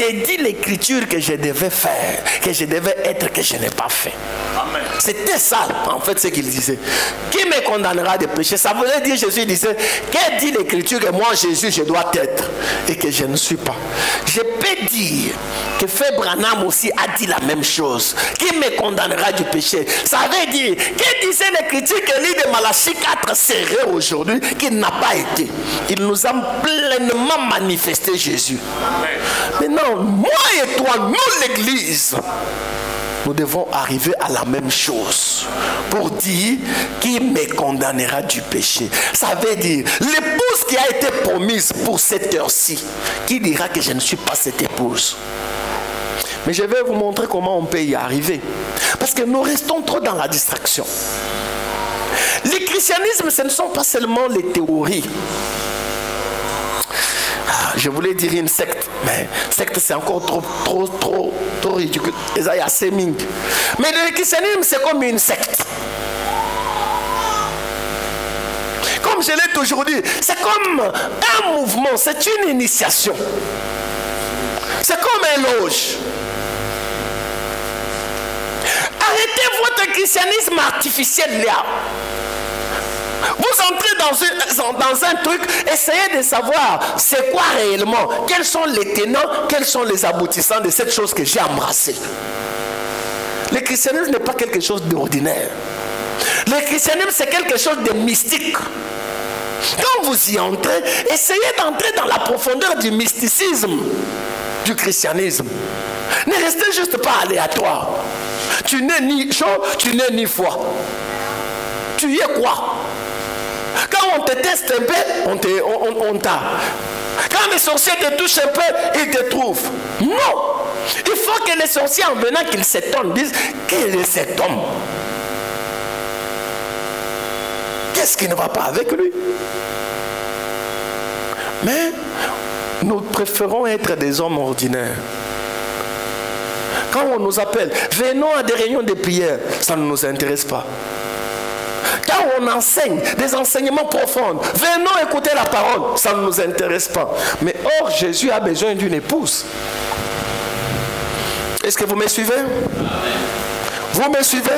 j'ai dit l'écriture que je devais faire, que je devais être, que je n'ai pas fait. C'était ça, en fait, ce qu'il disait. Qui me condamnera de péché? Ça voulait dire, Jésus disait, qu'est-ce dit l'écriture que moi, Jésus, je dois être et que je ne suis pas? Je peux dire que Frère Branham aussi a dit la même chose. Qui me condamnera du péché? Ça veut dire, qu'est-ce disait l'écriture que lit de Malachie 4 serait aujourd'hui, qu'il n'a pas été? Il nous a pleinement manifesté Jésus. Maintenant, moi et toi, nous l'église, nous devons arriver à la même chose pour dire qui me condamnera du péché. Ça veut dire l'épouse qui a été promise pour cette heure-ci, qui dira que je ne suis pas cette épouse? Mais je vais vous montrer comment on peut y arriver, parce que nous restons trop dans la distraction. Le christianisme, ce ne sont pas seulement les théories. Je voulais dire une secte, mais secte c'est encore trop ridicule. Mais le christianisme c'est comme une secte. Comme je l'ai toujours dit, c'est comme un mouvement, c'est une initiation. C'est comme un loge. Arrêtez votre christianisme artificiel là. Vous entrez dans un truc, essayez de savoir c'est quoi réellement, quels sont les tenants, quels sont les aboutissants de cette chose que j'ai embrassée. Le christianisme n'est pas quelque chose d'ordinaire. Le christianisme c'est quelque chose de mystique. Quand vous y entrez, essayez d'entrer dans la profondeur du mysticisme du christianisme. Ne restez juste pas aléatoire. Tu n'es ni chaud, tu n'es ni froid. Tu y es quoi? Quand on te teste un peu, on t'a. Quand les sorciers te touchent un peu, ils te trouvent. Non. Il faut que les sorciers, en venant qu'ils s'étonnent, disent, quel est cet homme? Qu'est-ce qui ne va pas avec lui? Mais nous préférons être des hommes ordinaires. Quand on nous appelle, venons à des réunions de prière, ça ne nous intéresse pas. Quand on enseigne des enseignements profonds, venons écouter la parole, ça ne nous intéresse pas. Mais or, Jésus a besoin d'une épouse. Est-ce que vous me suivez? Vous me suivez?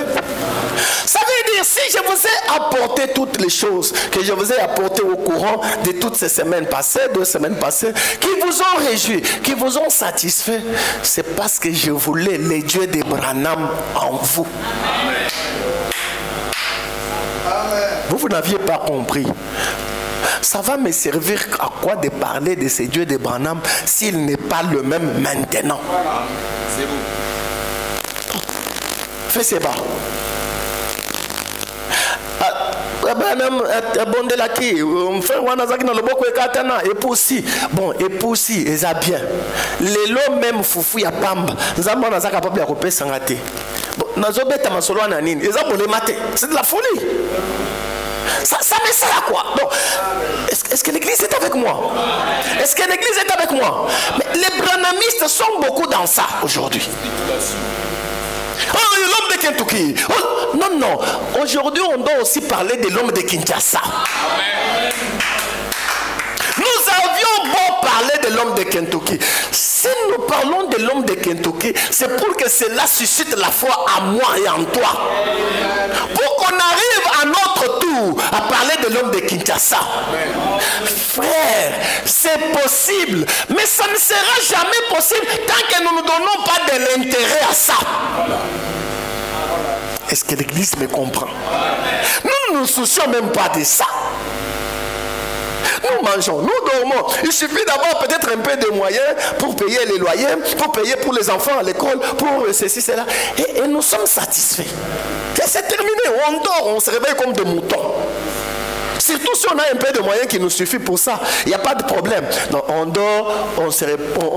Ça veut dire, si je vous ai apporté toutes les choses que je vous ai apportées au courant de toutes ces semaines passées, 2 semaines passées, qui vous ont réjoui, qui vous ont satisfait, c'est parce que je voulais les dieux de Branham en vous. Vous n'aviez pas compris. Ça va me servir à quoi de parler de ces dieux de Branham s'il n'est pas le même maintenant? C'est bon. Fais ses bas. Branham bondelaki frère wanazaki na loboko ekatana epusi bon epusi eza bien lelo même fufu ya pamba nzambo nazaka papa ya kopesa ngate nazobeta masolo na nini eza bolema te, c'est de la folie. Ça me sert à quoi? Donc, est-ce que l'église est avec moi? Est-ce que l'église est avec moi? Mais les branhamistes sont beaucoup dans ça aujourd'hui. Oh, l'homme de Kentucky. Oh, non, non. Aujourd'hui, on doit aussi parler de l'homme de Kinshasa. Nous avions beau parler de l'homme de Kentucky. Si nous parlons de l'homme de Kentucky, c'est pour que cela suscite la foi en moi et en toi. Pour qu'on arrive à notre tour à parler de l'homme de Kinshasa. Frère, c'est possible. Mais ça ne sera jamais possible tant que nous ne donnons pas de l'intérêt à ça. Est-ce que l'église me comprend? Nous ne nous soucions même pas de ça. Nous mangeons, nous dormons. Il suffit d'avoir peut-être un peu de moyens pour payer les loyers, pour payer pour les enfants à l'école, pour ceci, cela. Et nous sommes satisfaits. Et c'est terminé. On dort, on se réveille comme des moutons. Surtout si on a un peu de moyens qui nous suffit pour ça. Il n'y a pas de problème. Donc, on dort, on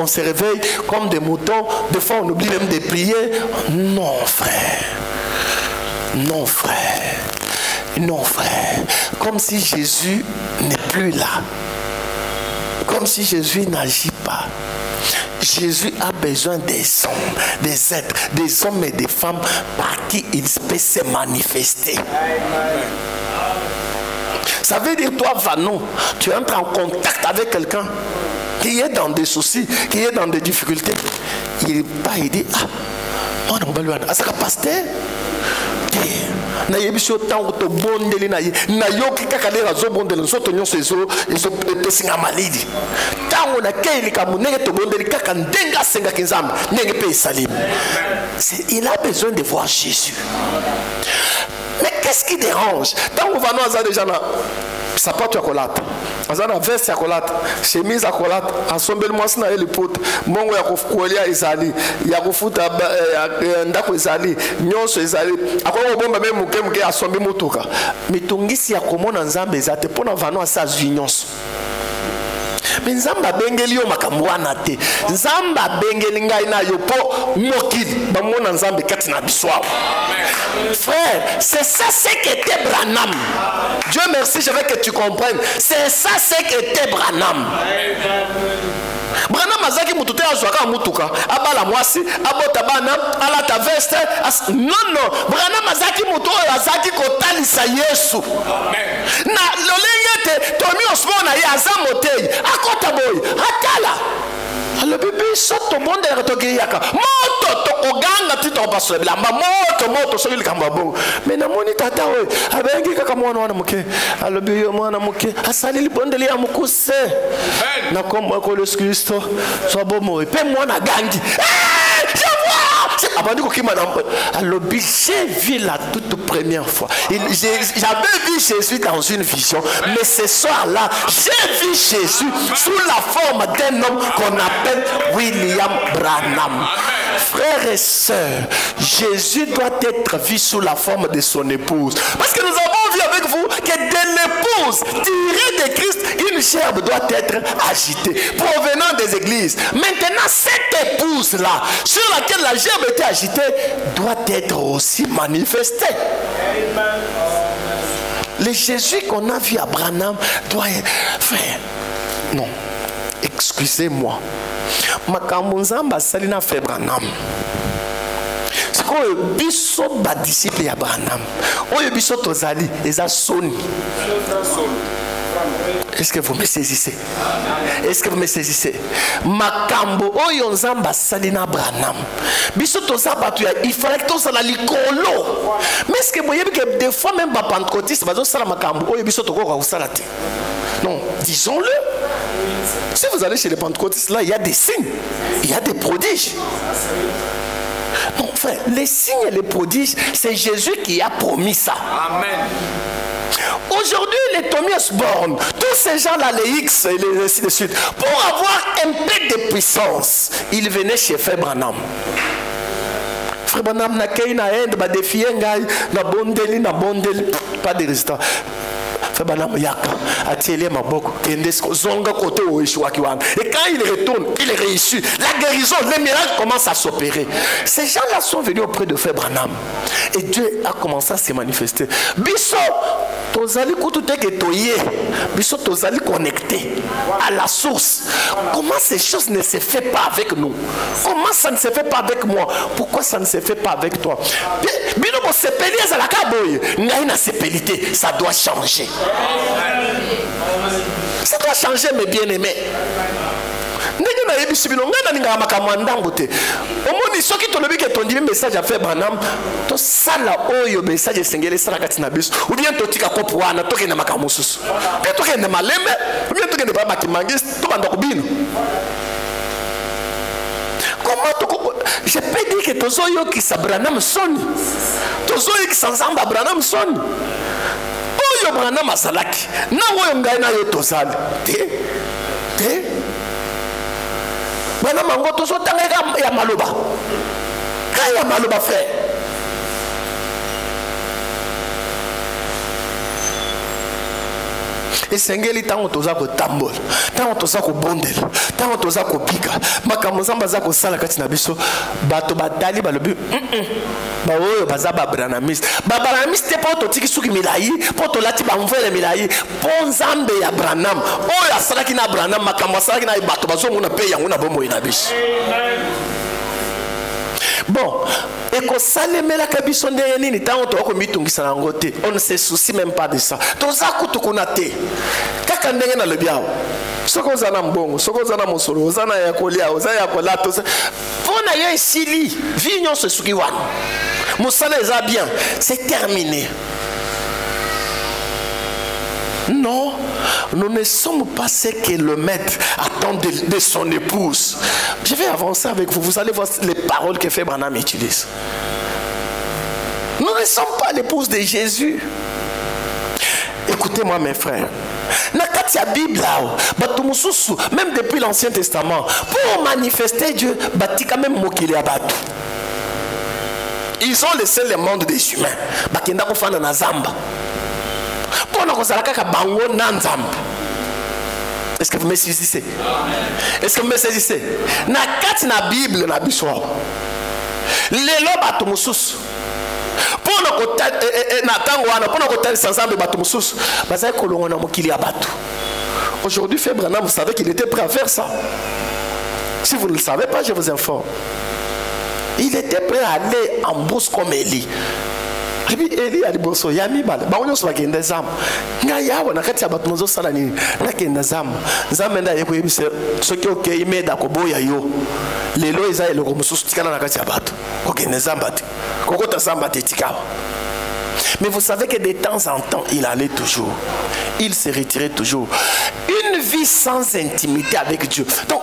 se réveille comme des moutons. Des fois, on oublie même de prier. Non, frère. Non, frère. Non, frère. Comme si Jésus n'est plus là. Comme si Jésus n'agit pas. Jésus a besoin des hommes, des êtres, des hommes et des femmes par qui il peut se manifester. Ça veut dire, toi, Vano, tu entres en contact avec quelqu'un. qui est dans des soucis, qui est dans des difficultés, il dit, ah, moi, je vais aller à pasteur. Na yebiso tango to bondeli na yoki kaka lera zo bondeli soto nyonso ezo pesinga malidi tango na keili kamunenge to bondeli kaka ndenga senga kinzambe ndenge pe salim. Il a besoin de voir Jésus. Mais qu'est-ce qui dérange? Tango vano aza déjà na sapato ya kolata, aza na veste ya kolata, chemise ya kolata, asombeli mwasi na ye liputa, mbongo ya kofukulia ezali, ya kofuta ndako ezali, nyonso ezali, akoko bomba me muke muke asombi mutuka. Mitungisi ya komona nzambe ezate pona vano asa zwi nyonso. Mais nzamba bengeli yo makambo wana te. Nzamba bengeli ngai na yo po mokili bamona nzambe kati na biso. Frère, c'est ça ce qu'était Branham. Dieu merci, je veux que tu comprennes. C'est ça ce qu'était Branham. Branham azaki mutute azwaka mutuka abala mwasi abota bana alata veste non Branham azaki mutu azaki kotalisa Yesu. Na lolenge tomi osmona ya azamotei akota boy atala le bébé saute au monde et retogeyaka moto tokoganga tito paso bilamba moto so likamba bongo mais na moni tata we abengi kaka mwana wana muke alobi yo mwana muke asali libondeli ya mukuse na kombo ko le Kristo so bomo pe mwana gangi alors, j'ai vu la toute première fois. J'avais vu Jésus dans une vision, mais ce soir-là, j'ai vu Jésus sous la forme d'un homme qu'on appelle William Branham. Frères et sœurs, Jésus doit être vu sous la forme de son épouse. Parce que nous avons vu avec vous que de l'épouse tirée de Christ, une gerbe doit être agitée, provenant des églises. Maintenant, cette épouse-là, sur laquelle la gerbe était agitée, doit être aussi manifestée. Le Jésus qu'on a vu à Branham doit être... Frère, non, excusez-moi. Makambo nzamba salina fait Branham. C'est quoi biso ba disciple ya Branham. Oyo biso tozali eza soni. Est-ce que vous me saisissez? Est-ce que vous me saisissez? Makambo oyo nzamba salina Branham. Biso tozaba tu il fallait que tozala likolo. Mais est-ce que vous voyez que des fois même ba pentecôtiste bazo sala makambo oyo biso toko ko sala te. Non, disons-le. Si vous allez chez les pentecôtistes, là, il y a des signes, il y a des prodiges. Non, frère, les signes et les prodiges, c'est Jésus qui a promis ça. Amen. Aujourd'hui, les Tommy Osborne, tous ces gens-là, les X et les ainsi de suite, pour avoir un peu de puissance, ils venaient chez Frère Branham. Frère Branham n'a qu'à une haine, n'a défié un gars, n'a bondeli, pas de résultat. Et quand il retourne, il réussit. La guérison, les miracles commencent à s'opérer. Ces gens-là sont venus auprès de Frère Branham. Et Dieu a commencé à se manifester. Bisso, tozali kututeke toye. Bisso, tozali connecté à la source. Comment ces choses ne se font pas avec nous? Comment ça ne se fait pas avec moi? Pourquoi ça ne se fait pas avec toi? Ça doit changer. Ça doit changer, mes bien-aimés. Message à faire Branham, to sala oyo message sengele sala katina biso ou bien to tika kopo wana to kena makamususu pe to kena malembe ou bien to kena ba makimangis to banda kubino. Comment to je peux dire que tozoyo ki sa Branham soni tozoyo ki sanzamba Branham soni oyo Branham asalaki na oyo ngai na yo tozali te Branham ngo tozo tanga ya maloba kaya maloba frère. Esengeli tango toza ko tambola tango toza ko bondela tango toza ko pika makambo nzamba za ko sala kati na biso bato batali balobi ba oyo baza ba Branhamiste te po to tiki suki milai po to lati ba mvele milai po nzambe ya Branham oyo asalaki na Branham makambo asalaki na bato bazomona pe yango na bomo ina biso. Bon, et qu'on s'alémela kabiso ndenge nini tango to ko mitungisa na ngote on ne se soucie même pas de ça toza kutu kunate kaka ndenge na lebiao Soko zana mbongo, soko zana mosolo, zana ya kolia, zana ya kolato. Pona yo esili, vignon se sukiwan. Moussala est bien, c'est terminé. Non, nous ne sommes pas ce que le maître attend de son épouse. Je vais avancer avec vous, vous allez voir les paroles que Frère Branham utilise. Nous ne sommes pas l'épouse de Jésus. Écoutez-moi mes frères. Nakatia Bible même depuis l'Ancien Testament, pour manifester Dieu, batika même mokili abatu. Ils ont laissé le monde des humains. Bakenda kofana na zamba. Pona kozalaka ka bango na nzamba. Est-ce que vous me saisissez? Est-ce que vous me saisissez? Nakati na Bible na biswa. Lelo batu mususu. Pona kota na tango wana pona kota ensemble batu mususu. Bazai kolongo na mokili abatu. Aujourd'hui, Frère Branham, vous savez qu'il était prêt à faire ça. Si vous ne le savez pas, je vous informe. Il était prêt à aller en bourse comme Élie. Et puis Élie a dit bosso, yami bal. Ba onyo soba kende zam. Nga yawo na kati ya batu mozo sala ni na kende zam. Zam enda yeko yebise soki oke imeda ko boya yo. Lelo eza eloko mususu tikana na kati ya batu. Ko kende zam bati. Kokota zamba te tikawa. Mais vous savez que de temps en temps, il allait toujours. Il se retirait toujours. Une vie sans intimité avec Dieu. Donc,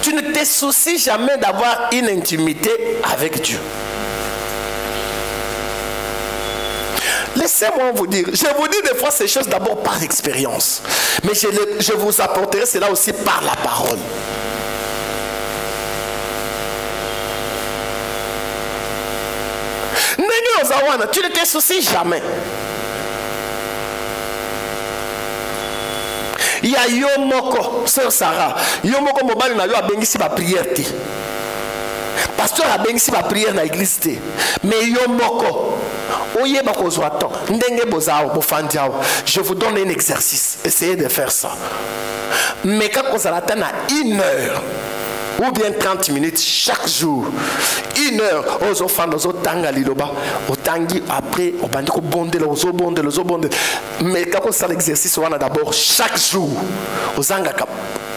tu ne te soucies jamais d'avoir une intimité avec Dieu. Laissez-moi vous dire, je vous dis des fois ces choses d'abord par expérience. Mais je vous apporterai cela aussi par la parole. Tu ne te soucies jamais. Il y a Yomoko, sœur Sarah. Yomoko mobile na yo a bengisi ba prière. Pasteur a bengisi ba prière na église. Mais Yomoko, oye ba kozwa temps. Ndenge bozao bofandiao. Je vous donne un exercice. Essayez de faire ça. Mais quand vous allez atteindre 1 heure, ou bien 30 minutes chaque jour, 1 heure, aux enfants, aux tanga liloba, au tangi après, au bandit, au bondel, aux bondel, aux bondel. Mais quand on fait l'exercice, on a d'abord chaque jour, aux angaka,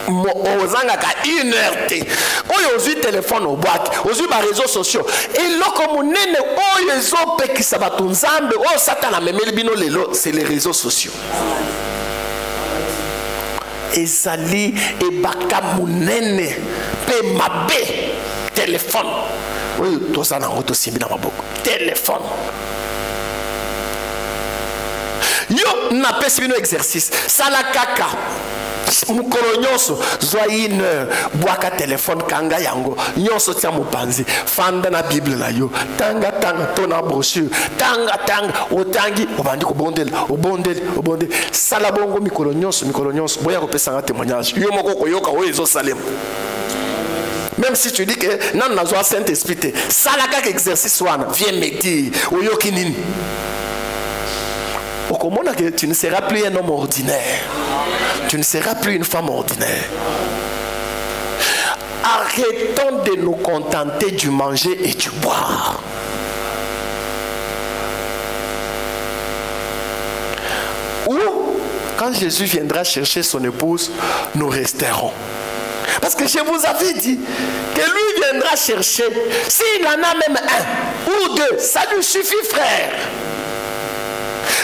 aux angaka 1 heure, aux yeux téléphone, aux boîtes, aux yeux réseaux sociaux. Et là, comme on est, aux yeux qui s'abattent, aux satan la même c'est les réseaux sociaux. Ezali et baka munene pe mabe téléphone. Oui, tout ça na auto simbi na maboko. Téléphone. Yo na pesi bino exercice. Sala kaka. Mukolo nyonso zwa 1 heure boaka téléphone kanga yango nyonso tia mopanzi fanda na Bible na yo tanga tona brochure tanga otangi obandi ko bondel sala bongo mikolo nyonso boya ko pesa témoignage yo moko koyoka o ezo salem. Même si tu dis que nan na zwa Saint-Esprit te sala kaka exercice wana viens me dire oyoki nini. Okomona que tu ne seras plus un homme ordinaire. Tu ne seras plus une femme ordinaire. Arrêtons de nous contenter du manger et du boire. Ou, quand Jésus viendra chercher son épouse, nous resterons. Parce que je vous avais dit que lui viendra chercher. S'il en a même 1 ou 2, ça lui suffit, frère.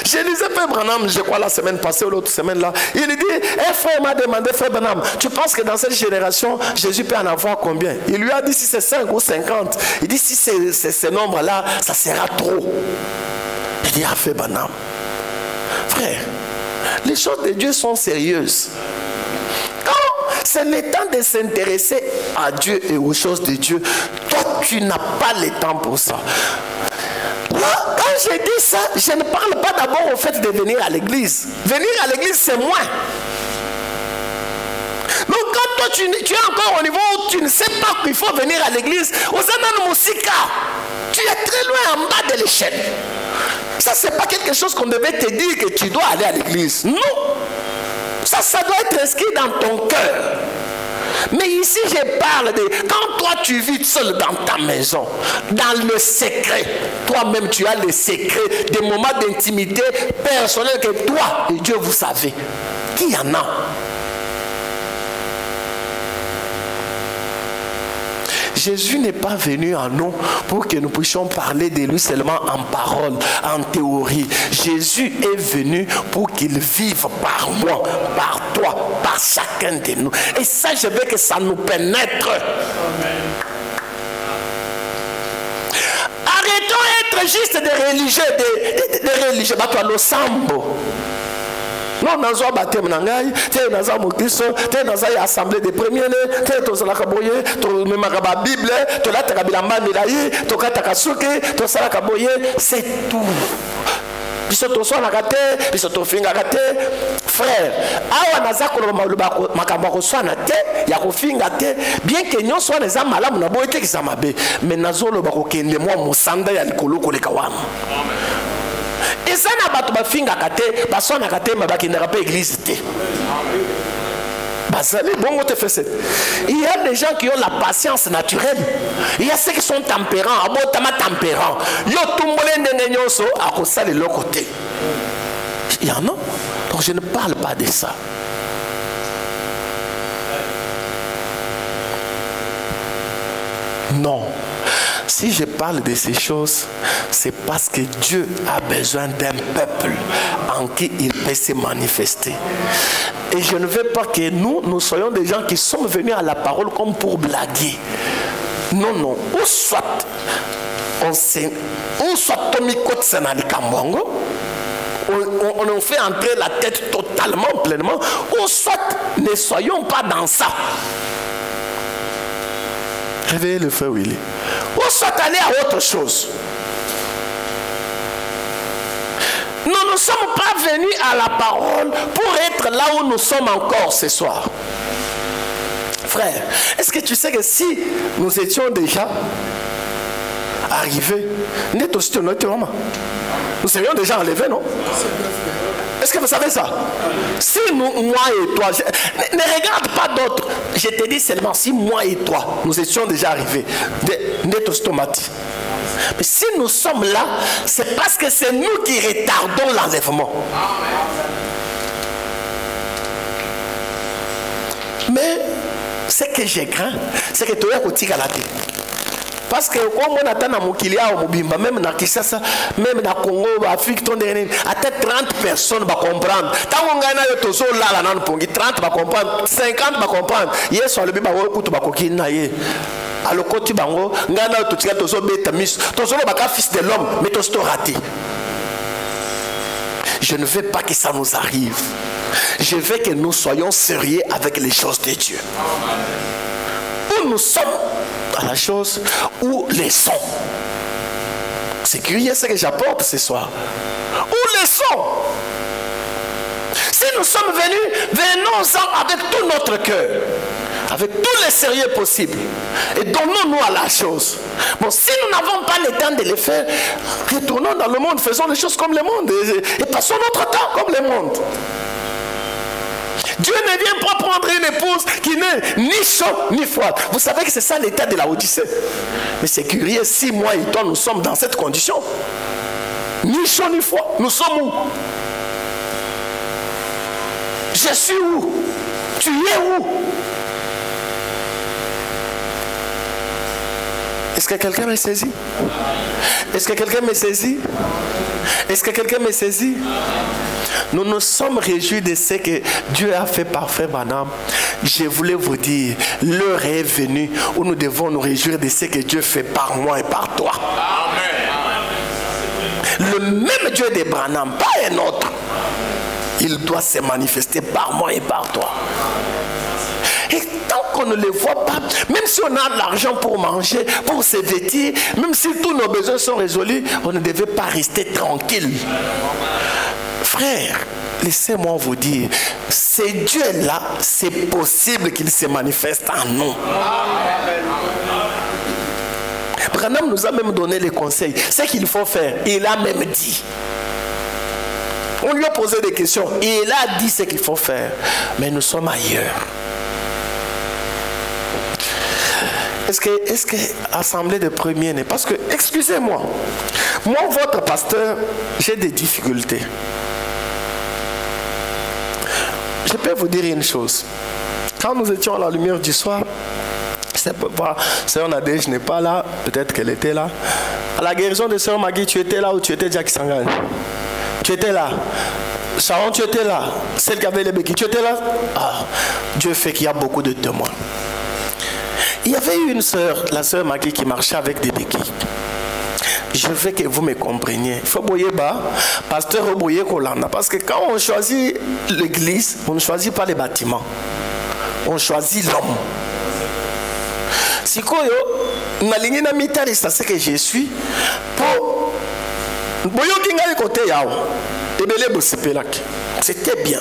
Je lisais Frère Branham, je crois la semaine passée ou l'autre semaine là. Il dit, un frère m'a demandé, Frère Branham, tu penses que dans cette génération, Jésus peut en avoir combien? Il lui a dit si c'est 5 ou 50. Il dit si c'est ce nombre-là, ça sera trop. Il dit, ah Frère Branham, frère, les choses de Dieu sont sérieuses. Quand c'est le temps de s'intéresser à Dieu et aux choses de Dieu, toi tu n'as pas le temps pour ça. Là, quand je dis ça, je ne parle pas d'abord au fait de venir à l'église. Venir à l'église, c'est moi. Donc quand toi tu es encore au niveau où tu ne sais pas qu'il faut venir à l'église, aux Anan Moussika, tu es très loin en bas de l'échelle. Ça, c'est pas quelque chose qu'on devait te dire que tu dois aller à l'église. Non. Ça doit être inscrit dans ton cœur. Mais ici, je parle de quand toi tu vis seul dans ta maison, dans le secret, toi-même tu as le secret, des moments d'intimité personnelle que toi et Dieu vous savez. Qui y en a? Jésus n'est pas venu à nous pour que nous puissions parler de lui seulement en parole, en théorie. Jésus est venu pour qu'il vive par moi, par toi, par chacun de nous. Et ça, je veux que ça nous pénètre. Arrêtons d'être juste des religieux, des religieux. Bato lo sambo. Non, dans un baptême, dans un mokiso, dans une assemblée de premiers, dans un kaboye, dans une Bible, dans la Tabilamba Milaï, dans la Takasuke, dans la Kaboye, c'est tout. Frère, awa nazako makambo swana te ya kofinga te bien que nyo swana za malamu na boye te kisama be mais nazolo bako kende moi musanda ya likolo koleka wana. Et ça n'a pas de finga kate, basona kate mabaki na pas église te. Il y a des gens qui ont la patience naturelle. Il y a ceux qui sont tempérants. Tempérants. Il y en a. Donc je ne parle pas de ça. Non. Si je parle de ces choses, c'est parce que Dieu a besoin d'un peuple en qui il peut se manifester. Et je ne veux pas que nous soyons des gens qui sont venus à la parole comme pour blaguer. Non, non. Ou soit on fait entrer la tête totalement, pleinement, ou soit ne soyons pas dans ça. Réveillez le frère Willy. Ou soit aller à autre chose. Nous ne sommes pas venus à la parole pour être là où nous sommes encore ce soir. Frère, est-ce que tu sais que si nous étions déjà arrivés, nous serions déjà enlevés, non? Est-ce que vous savez ça? Si moi et toi, ne regarde pas d'autres. Je te dis seulement si moi et toi, nous étions déjà arrivés, net automatique. Mais si nous sommes là, c'est parce que c'est nous qui retardons l'enlèvement. Mais ce que j'ai craint, c'est que tu es à côté de la tête. Parce que quand on attend à Mokilia, même dans Kinshasa, même dans Congo, Afrique, à 30 personnes vont comprendre. Tant qu'on gagne le tozo là, 30 vont comprendre, 50 vont comprendre. Hier soir le bébé va écouter Bakoki naïe. Alors quand tu bango, gagne le tozo bête mis, tozo le baka fils de l'homme, mais tozo raté. Je ne veux pas que ça nous arrive. Je veux que nous soyons sérieux avec les choses de Dieu. Où nous sommes à la chose où les sons. C'est curieux ce que j'apporte ce soir. Où les sons. Si nous sommes venus, venons-en avec tout notre cœur. Avec tous les sérieux possibles. Et donnons-nous à la chose. Bon, si nous n'avons pas le temps de le faire, retournons dans le monde, faisons les choses comme le monde. Et passons notre temps comme le monde. Dieu ne vient pas prendre une épouse qui n'est ni chaude ni froide. Vous savez que c'est ça l'état de la Odyssée. Mais c'est curieux, si moi et toi nous sommes dans cette condition. Ni chaud ni froid. Nous sommes où? Je suis où? Tu es où? Est-ce que quelqu'un me saisit? Est-ce que quelqu'un me saisit? Est-ce que quelqu'un me saisit? Nous nous sommes réjouis de ce que Dieu a fait parfait, madame. Je voulais vous dire, l'heure est venue où nous devons nous réjouir de ce que Dieu fait par moi et par toi. Amen. Le même Dieu d'Abraham, pas un autre. Il doit se manifester par moi et par toi. Et tant qu'on ne le voit pas, même si on a de l'argent pour manger, pour se vêtir, même si tous nos besoins sont résolus, on ne devait pas rester tranquille. Frère, laissez-moi vous dire, ce Dieu-là, c'est possible qu'il se manifeste en nous. Branham nous a même donné les conseils. Ce qu'il faut faire, il a même dit. On lui a posé des questions, et il a dit ce qu'il faut faire. Mais nous sommes ailleurs. Est-ce que assemblée de premiers, parce que, excusez-moi, moi, votre pasteur, j'ai des difficultés. Je peux vous dire une chose. Quand nous étions à la lumière du soir, Je sais pas, sœur Nadège n'est pas là, peut-être qu'elle était là. À la guérison de sœur Maggie, tu étais là ou tu étais Jackie Sangane? Tu étais là. Sharon, tu étais là. Celle qui avait les béquilles, tu étais là. Ah, Dieu fait qu'il y a beaucoup de témoins. Il y avait une sœur, la sœur Maggie, qui marchait avec des béquilles. Je veux que vous me compreniez. Il faut boyer bas, pasteur boyer Kolanda. Parce que quand on choisit l'église, on ne choisit pas les bâtiments. On choisit l'homme. Si koyo, nalingi na mitali, c'est ce que je suis. Pour boyo kingali côté yao. Ebele bosepelaki. C'était bien.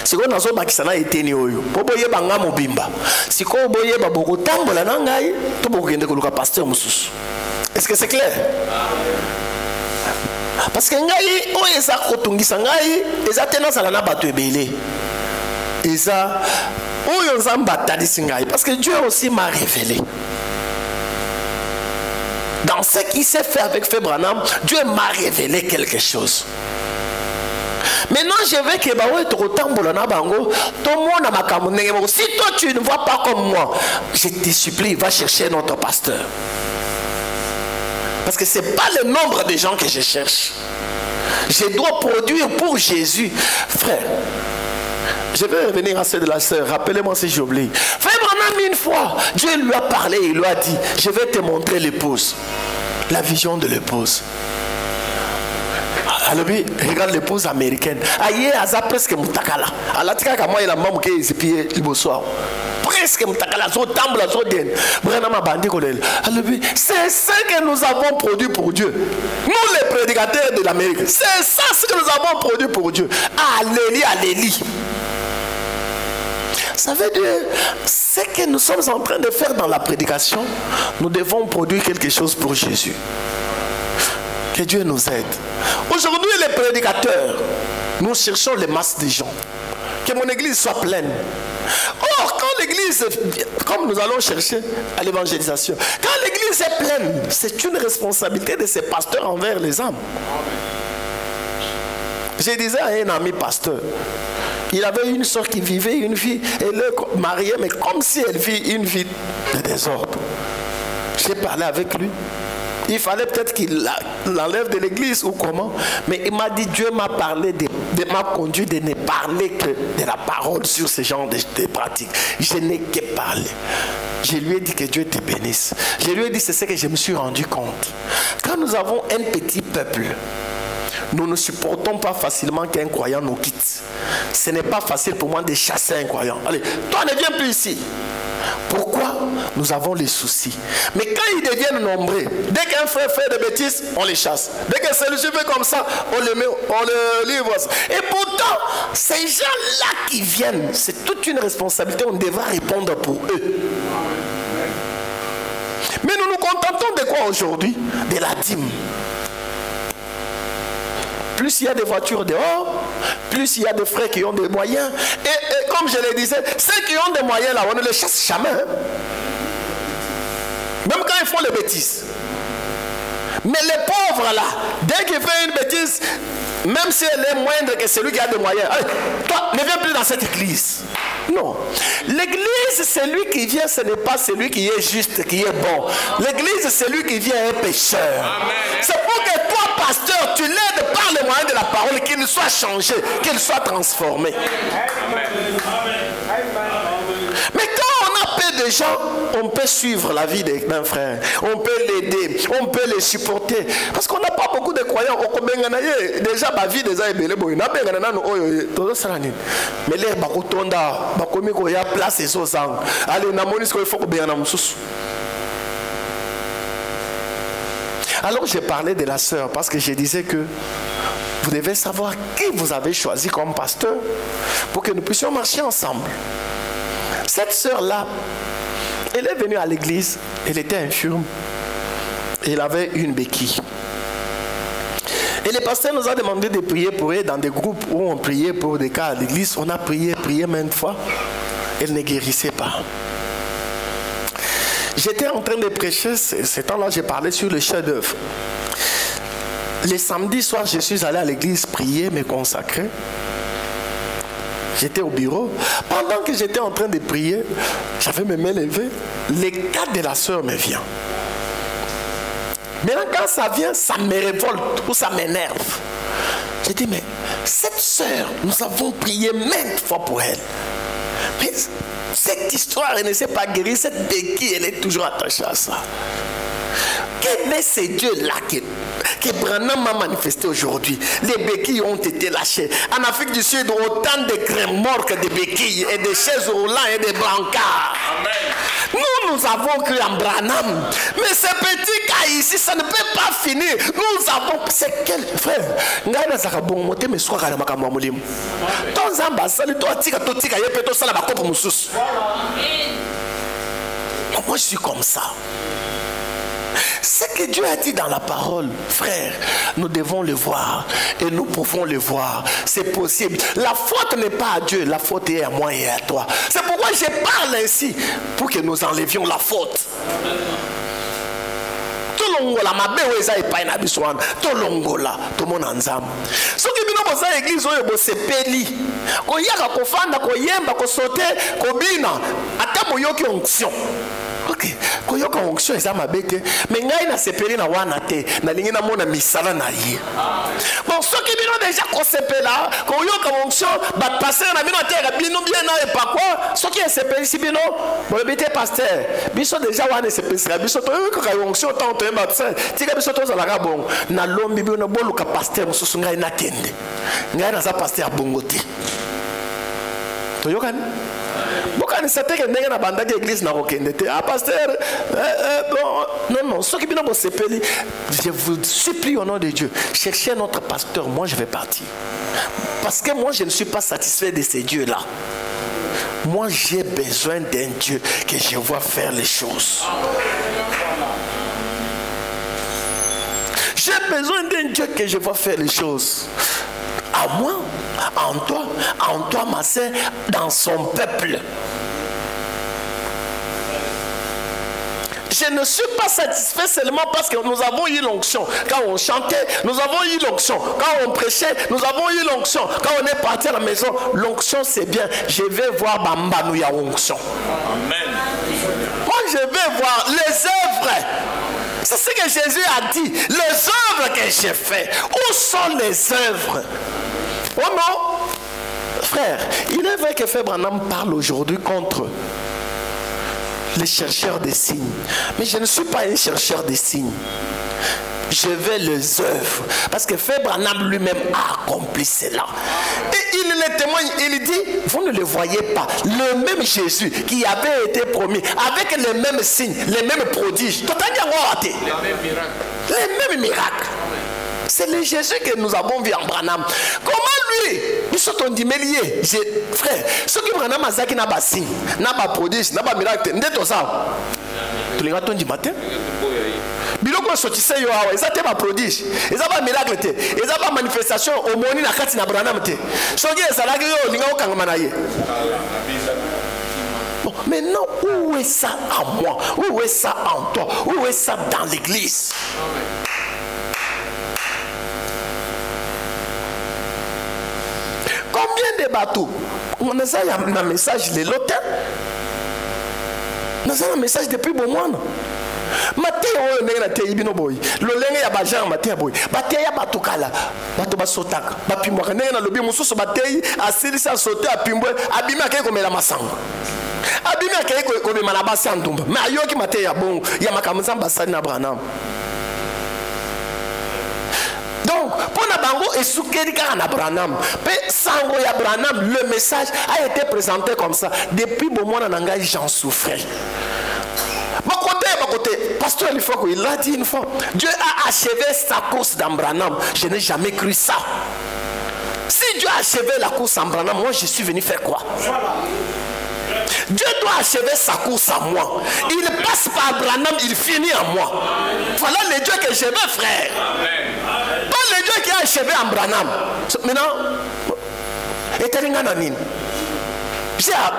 Si on a bakisana eteni oyo. Po boye banga mobimba. Si ko boye ba boko tambola na ngai, to boko kende koluka pasteur mususu. Est-ce que c'est clair? Parce que ngai o eza kotungisa ngai, eza tena sala na bato ebele. Eza oyo nzamba tadisi ngai parce que Dieu aussi m'a révélé. Dans ce qui s'est fait avec Frère Branham, Dieu m'a révélé quelque chose. Maintenant, je veux que si toi tu ne vois pas comme moi, je te supplie, va chercher notre pasteur. Parce que ce n'est pas le nombre de gens que je cherche. Je dois produire pour Jésus. Frère, je vais revenir à ceux de la sœur. Rappelez-moi si j'oublie. Frère Branham, une fois, Dieu lui a parlé, il lui a dit, je vais te montrer l'épouse. La vision de l'épouse. Alors, regarde l'épouse américaine. Aïe, aza presque mutakala. Alatika kama ila mamu ke izipie libosoa. Presque mutakala zo tambla zo den. Brena ma bandi kolel. Alors, c'est ça que nous avons produit pour Dieu. Nous les prédicateurs de l'Amérique, c'est ça ce que nous avons produit pour Dieu. Alléluia, alléluia. Ça veut dire, ce que nous sommes en train de faire dans la prédication, nous devons produire quelque chose pour Jésus. Que Dieu nous aide. Aujourd'hui, les prédicateurs, nous cherchons les masses de gens. Que mon église soit pleine. Or, quand l'église, comme nous allons chercher à l'évangélisation, quand l'église est pleine, c'est une responsabilité de ces pasteurs envers les âmes. Je disais à un ami pasteur, il avait une soeur qui vivait une vie, elle est mariée, mais comme si elle vit une vie de désordre. J'ai parlé avec lui. Il fallait peut-être qu'il l'enlève de l'église ou comment. Mais il m'a dit, Dieu m'a parlé, m'a conduit de ne parler que de la parole sur ce genre de pratiques. Je n'ai que parlé. Je lui ai dit que Dieu te bénisse. Je lui ai dit, c'est ce que je me suis rendu compte. Quand nous avons un petit peuple, nous ne supportons pas facilement qu'un croyant nous quitte. Ce n'est pas facile pour moi de chasser un croyant. Allez, toi ne viens plus ici. Pourquoi? Nous avons les soucis. Mais quand ils deviennent nombreux, dès qu'un frère fait des bêtises, on les chasse. Dès que celui-ci fait comme ça, on le livre. Et pourtant, ces gens-là qui viennent, c'est toute une responsabilité, on devra répondre pour eux. Mais nous nous contentons de quoi aujourd'hui? De la dîme. Plus il y a des voitures dehors, plus il y a des frères qui ont des moyens. Et comme je le disais, ceux qui ont des moyens là, on ne les chasse jamais. Hein? Même quand ils font les bêtises. Mais les pauvres là, dès qu'ils font une bêtise, même si elle est moindre que celui qui a des moyens, allez, toi, ne viens plus dans cette église. Non. L'église, c'est lui qui vient, ce n'est pas celui qui est juste, qui est bon. L'église, c'est lui qui vient un pécheur. C'est pour que toi, pasteur, tu l'aides par le moyen de la parole, qu'il soit changé, qu'il soit transformé. Mais quand on a peu de gens, on peut suivre la vie d'un frère, on peut l'aider, on peut les supporter. Parce qu'on n'a pas beaucoup de croyants. Déjà, ma vie des aïbélés, mais les bakotonda, bakomiko ya place et sosang. Allez, namonis ko il faut que bien namsus. Alors j'ai parlé de la sœur parce que je disais que vous devez savoir qui vous avez choisi comme pasteur pour que nous puissions marcher ensemble. Cette sœur-là, elle est venue à l'église, elle était infirme, elle avait une béquille. Et le pasteur nous a demandé de prier pour elle dans des groupes où on priait pour des cas à l'église. On a prié maintes fois, elle ne guérissait pas. J'étais en train de prêcher, ce temps-là j'ai parlé sur le chef-d'œuvre. Les samedis soirs, je suis allé à l'église prier, me consacrer. j'étais au bureau. Pendant que j'étais en train de prier, j'avais mes mains levées. Le cas de la soeur me vient. Maintenant, quand ça vient, ça me révolte ou ça m'énerve. J'ai dit, mais cette soeur, nous avons prié maintes fois pour elle. Mais cette histoire, elle ne s'est pas guérie. Cette béquille, elle est toujours attachée à ça. Quel est ce Dieu-là que Branham m'a manifesté aujourd'hui? Les béquilles ont été lâchées. En Afrique du Sud, autant de remorques de béquilles et de chaises roulantes et de brancards. Nous avons cru en Branham. Mais ce petit cas ici, ça ne peut pas finir. Nous avons... C'est quel frère? Moi, je suis comme ça. Ce que Dieu a dit dans la parole, frère, nous devons le voir et nous pouvons le voir. C'est possible. La faute n'est pas à Dieu, la faute est à moi et à toi. C'est pourquoi je parle ainsi, pour que nous enlevions la faute. Tolongola mabe weza epai na biso wana tolongola tomona nzambe soki bino boza église oyo bosepeli koyaka kofanda koyemba kosote kobina ata boyoki onction. Ok, koyoka onction eza mabe te, mais ngai na sepeli na wana te, na lingi na mona misala na ye. Bon, soki bino déjà kosepela, koyoka onction, ba passer na bino te bino bien na e pa quoi, soki sepeli si bino, bon bité pasteur, biso déjà wana sepeli, biso to yoka onction tant to yemba pasteur, tika biso to za la bon, na lombi bino boluka pasteur mususu ngai na kende. Ngai na za pasteur bongote. To yoka ni Bokani sate que n'est pas bandage église na rokendete. Ah pasteur, non, ceux qui viennent au sepeli, je vous supplie au nom de Dieu, cherchez notre pasteur. Moi je vais partir parce que moi je ne suis pas satisfait de ces dieux-là. Moi j'ai besoin d'un Dieu que je vois faire les choses. J'ai besoin d'un Dieu que je vois faire les choses. À moi, en toi, ma sœur, dans son peuple. Je ne suis pas satisfait seulement parce que nous avons eu l'onction. Quand on chantait, nous avons eu l'onction. Quand on prêchait, nous avons eu l'onction. Quand on est parti à la maison, l'onction c'est bien. Je vais voir Bamba Nouya onction. Amen. Moi je vais voir les œuvres. C'est ce que Jésus a dit. Les œuvres que j'ai faites. Où sont les œuvres? Oh non, frère, il est vrai que Frère Branham parle aujourd'hui contre les chercheurs de signes. Mais je ne suis pas un chercheur de signes. Je vais les œuvres. Parce que Frère Branham lui-même a accompli cela. Et il le témoigne, il dit, vous ne le voyez pas. Le même Jésus qui avait été promis, avec les mêmes signes, les mêmes prodiges. Les mêmes miracles. C'est le Jésus que nous avons vu en Branham. Comment lui, nous sommes dimeliers, frère, ce qui Branham a zaki n'a pas signe, n'a pas prodige, n'a pas miracle, n'est pas ça. Tu les ratonnes du matin? Biloko sotise yo awa, ça pas prodige, ça pas miracle te, ça pas manifestation au moni na kati na Branham te. Soki ezalaki yo linga okangama na ye. Maintenant, où est ça en moi? Où est ça en toi? Où est ça dans l'église? Combien de bateaux? On a un message de l'automne. On a un message depuis bon mois. Maté on est na teibino boy. Le lenga ya bajan maté boy. Baté ya batukala. Bato basotaka. Bapimwa kana na lobi mususu baté asili sa sauter apimbwe abima kay komela masango. Abima kay komela na basi andumba. Mais ayoki maté ya bon ya makamza basani na Branham. Donc, pour Nabango et Soukerika en Branham, Sango ya Branham, le message a été présenté comme ça. Depuis bon mois, j'en souffrais. Côté, pasteur, il faut qu'il l'a dit une fois. Dieu a achevé sa course dans Branham. Je n'ai jamais cru ça. Si Dieu a achevé la course en Branham, moi je suis venu faire quoi? Dieu doit achever sa course en moi. Il passe par Branham, il finit en moi. Voilà le Dieu que je veux, frère. Pas le Dieu qui a achevé en Branham. Maintenant,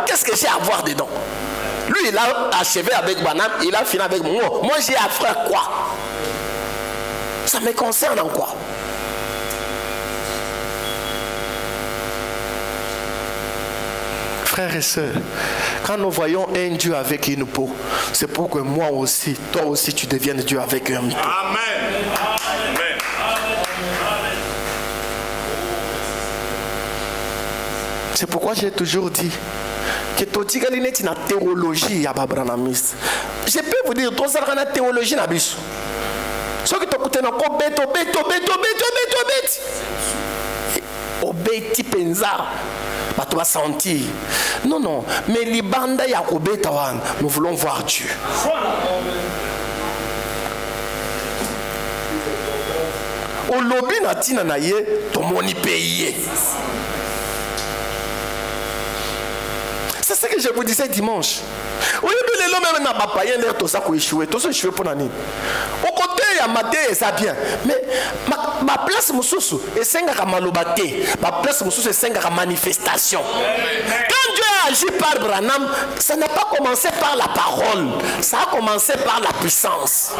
qu'est-ce que j'ai à voir dedans? Lui, il a achevé avec Branham, il a fini avec moi. Moi, j'ai à faire quoi? Ça me concerne en quoi? Frères et sœurs, quand nous voyons un Dieu avec une peau, c'est pour que moi aussi, toi aussi, tu deviennes Dieu avec un peau. Amen. Amen. C'est pourquoi j'ai toujours dit que tu as une théologie à Babranamiste. Je peux vous dire, tu as une théologie à Bissou. Ce que tu as écouté, obéti penza. Tu vas sentir. Non, non. Mais les bandes nous voulons voir Dieu. Au lobby natina naye, ton moni payé. C'est ce que je vous disais dimanche. Au lieu de l'homme n'a pas payé l'air tout ça pour échouer. Tout ça échouer pour l'année. Au côté, il y a maté et ça bien. Mais ma place moussou est 5 à malobate. Ma place moussou est 5 à manifestation. Quand Dieu a agi par Branham, ça n'a pas commencé par la parole. Ça a commencé par la puissance.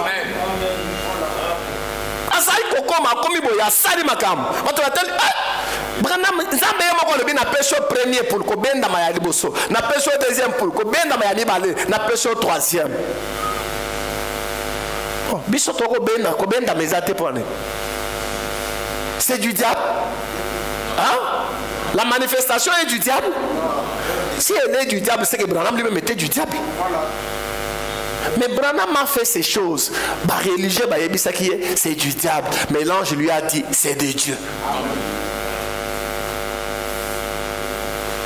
Asaï Koko m'a commis boya sali makam. Branham Zambé moko le na pêche premier pour ko benda ma liboso. Na pêche deuxième pour ko benda ma libale. Na pêche troisième. Oh, biso to ko benda mes até pour ne. C'est du diable. Hein? La manifestation est du diable. Si elle est du diable, c'est que Branham lui-même était du diable. Mais Branham a fait ces choses. Bah, religieux, bah, c'est du diable. Mais l'ange lui a dit, c'est de Dieu.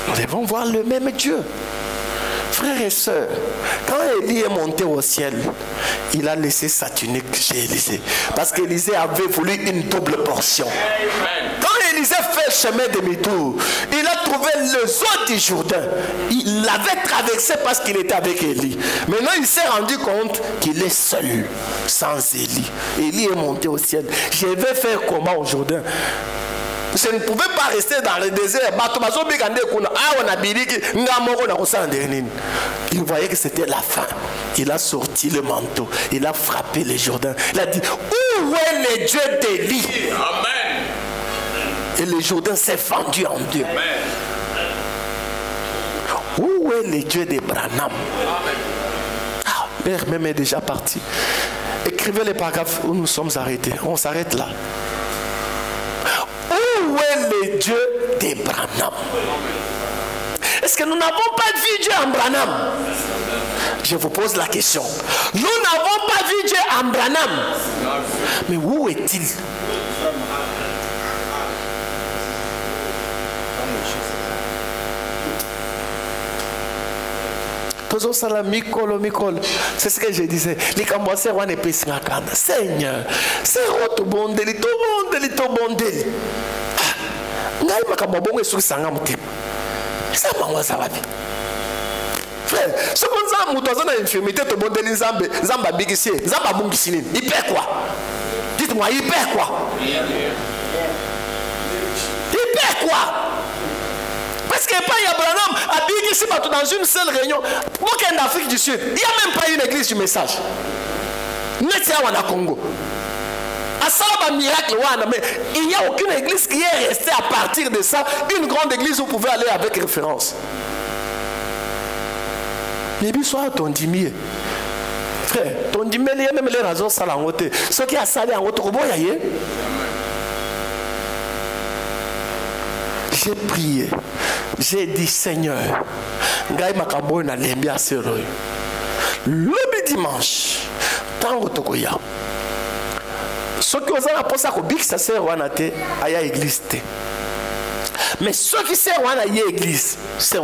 Nous devons voir le même Dieu. Frères et sœurs, quand Élie est monté au ciel, il a laissé sa tunique chez Élisée. Parce qu'Élisée avait voulu une double portion. Quand Élisée fait chemin demi-tour, il a trouvé le zoo du Jourdain. Il l'avait traversé parce qu'il était avec Élie. Maintenant, il s'est rendu compte qu'il est seul, sans Élie. Élie est monté au ciel. Je vais faire comment au Jourdain? Je ne pouvais pas rester dans le désert. Il voyait que c'était la fin. Il a sorti le manteau. Il a frappé le Jourdain. Il a dit, où est le Dieu d'Élie? Amen. Et le Jourdain s'est fendu en deux. Amen. Où est le Dieu de Branham? Ah, Père même est déjà parti. Écrivez les paragraphes où nous sommes arrêtés. On s'arrête là. Où est le Dieu de Branham? Est-ce que nous n'avons pas vu Dieu en Branham? Je vous pose la question. Nous n'avons pas vu Dieu en Branham. Mais où est-il? C'est ce que je disais. Les Cambodgiens ont des pays. Seigneur, c'est votre bonde, c'est bonde. Frère, ce qu'on a une infirmité, il perd quoi? Dites-moi, il perd quoi? Il perd quoi? Parce qu'il n'y a pas Abraham à dire ici dans une seule réunion. Aucun d'Afrique du Sud. Il n'y a même pas une église du message. Congo. Mais il n'y a aucune église qui est restée à partir de ça. Une grande église où vous pouvez aller avec référence. Mais bien soit ton dimier. Frère, ton dimier, il y a même les raisons ça la montée. Ce qui a salé en haute, j'ai prié. J'ai dit Seigneur, le dimanche, tant que tu as ceux qui ont la poste à Kobik, ça sert à l'église. Mais ceux qui servent à l'église, c'est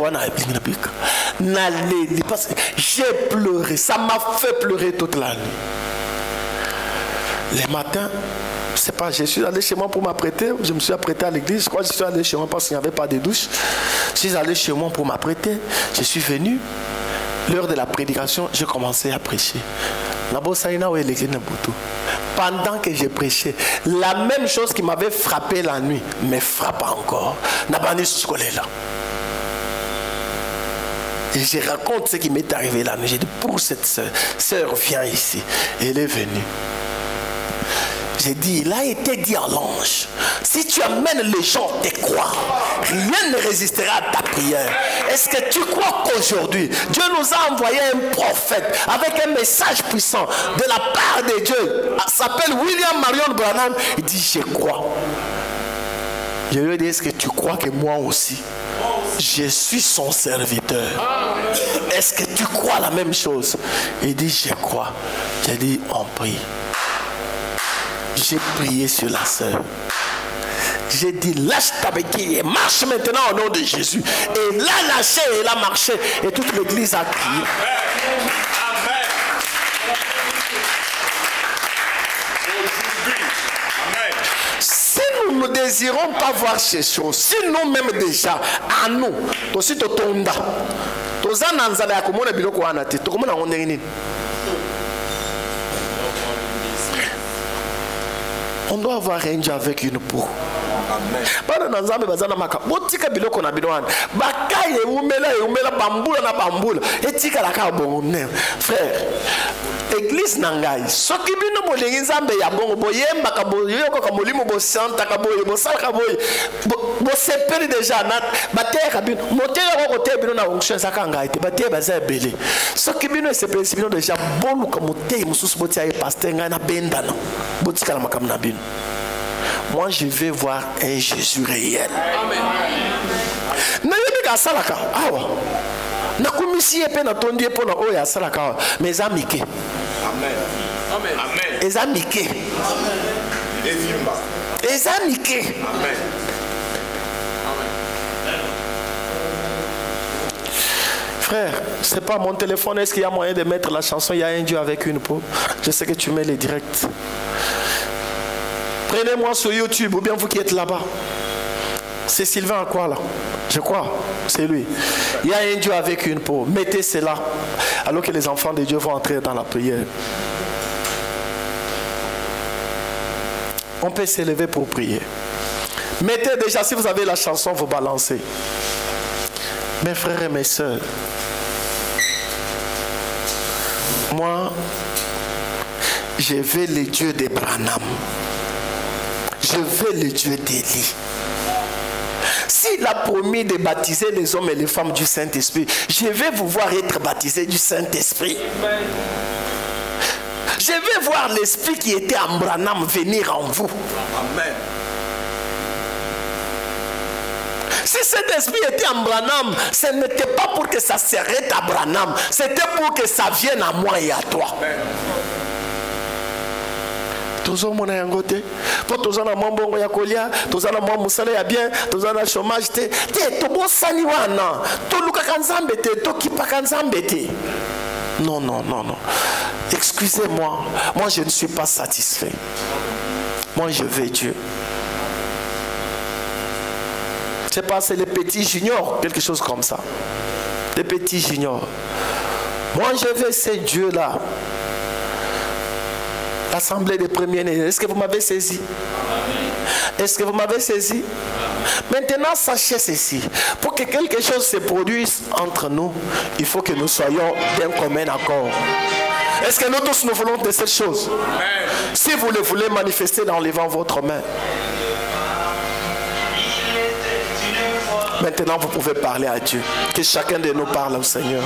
j'ai pleuré, ça m'a fait pleurer toute la nuit. Les matins, c'est pas, je suis allé chez moi pour m'apprêter, je me suis apprêté à l'église, je crois que je suis allé chez moi parce qu'il n'y avait pas de douche. Je suis allé chez moi pour m'apprêter, je suis venu, l'heure de la prédication, j'ai commencé à prêcher. Pendant que je prêchais, la même chose qui m'avait frappé la nuit me frappe encore. Et je raconte ce qui m'est arrivé la nuit. J'ai dit pour cette sœur, viens ici. Elle est venue. J'ai dit, il a été dit à l'ange, si tu amènes les gens te croire, rien ne résistera à ta prière. Est-ce que tu crois qu'aujourd'hui, Dieu nous a envoyé un prophète avec un message puissant de la part de Dieu, s'appelle William Marion Branham, il dit, je crois. Je lui ai dit, est-ce que tu crois que moi aussi, je suis son serviteur? Est-ce que tu crois la même chose? Il dit, je crois. J'ai dit, on prie. J'ai prié sur la sœur. J'ai dit, lâche ta béquille et marche maintenant au nom de Jésus. Et elle a lâché, elle a marché. Et toute l'église a crié. Amen. Si nous ne désirons pas voir ces choses, si nous-mêmes déjà, à nous, aussi te tonda, on doit avoir un Dieu avec une peau. Frère, église nangai soki bino bolingi nzambe ya bongo boyemba ka boyoko ka molimo bo santa ka boye bo sala ka boye bo sepeli déjà nat bateka bino motela ko te bino na onction saka ngai te batie baza belé soki bino sepeli bino déjà bonu ka motei mususu botia e pasteur ngai na benda na botika na makam na bino. Moi je vais voir un Jésus réel. Amen. Na yebi ka salaka awa na komisi epe na tondi epo na oya salaka mes amis ke. Amen. Amen. Amen. Les amis ke. Les amis ke. Amen. Frère, c'est pas mon téléphone. Est-ce qu'il y a moyen de mettre la chanson Il y a un Dieu avec une peau? Je sais que tu mets les directs. Prenez-moi sur YouTube ou bien vous qui êtes là-bas. C'est Sylvain à quoi là? Je crois, c'est lui. Il y a un Dieu avec une peau. Mettez cela alors que les enfants de Dieu vont entrer dans la prière. On peut s'élever pour prier. Mettez déjà, si vous avez la chanson, vous balancez. Mes frères et mes sœurs, moi, je veux le Dieu de Branham. Je veux le Dieu d'Élie. S'il a promis de baptiser les hommes et les femmes du Saint-Esprit, je vais vous voir être baptisés du Saint-Esprit. Je vais voir l'esprit qui était en Branham venir en vous. Amen. Si cet esprit était en Branham, ce n'était pas pour que ça s'arrête à Branham, c'était pour que ça vienne à moi et à toi. Amen. Toujours mon yangote, pour tous en mon ya kolia, tous en mon musale ya bien, tous en chômage te, to bo sani wana, to luka kanzambe te, to kipa kanzambe te. Non, non, non, non. Excusez-moi, moi je ne suis pas satisfait. Moi je veux Dieu. Je sais pas, c'est les petits juniors, quelque chose comme ça. Les petits juniors. Moi je veux ces dieux-là. L'assemblée des premiers-nés. Est-ce que vous m'avez saisi? Est-ce que vous m'avez saisi? Maintenant, sachez ceci. Pour que quelque chose se produise entre nous, il faut que nous soyons d'un commun accord. Est-ce que nous tous nous voulons de cette chose? Si vous le voulez manifester dans levant votre main. Maintenant, vous pouvez parler à Dieu. Que chacun de nous parle au Seigneur.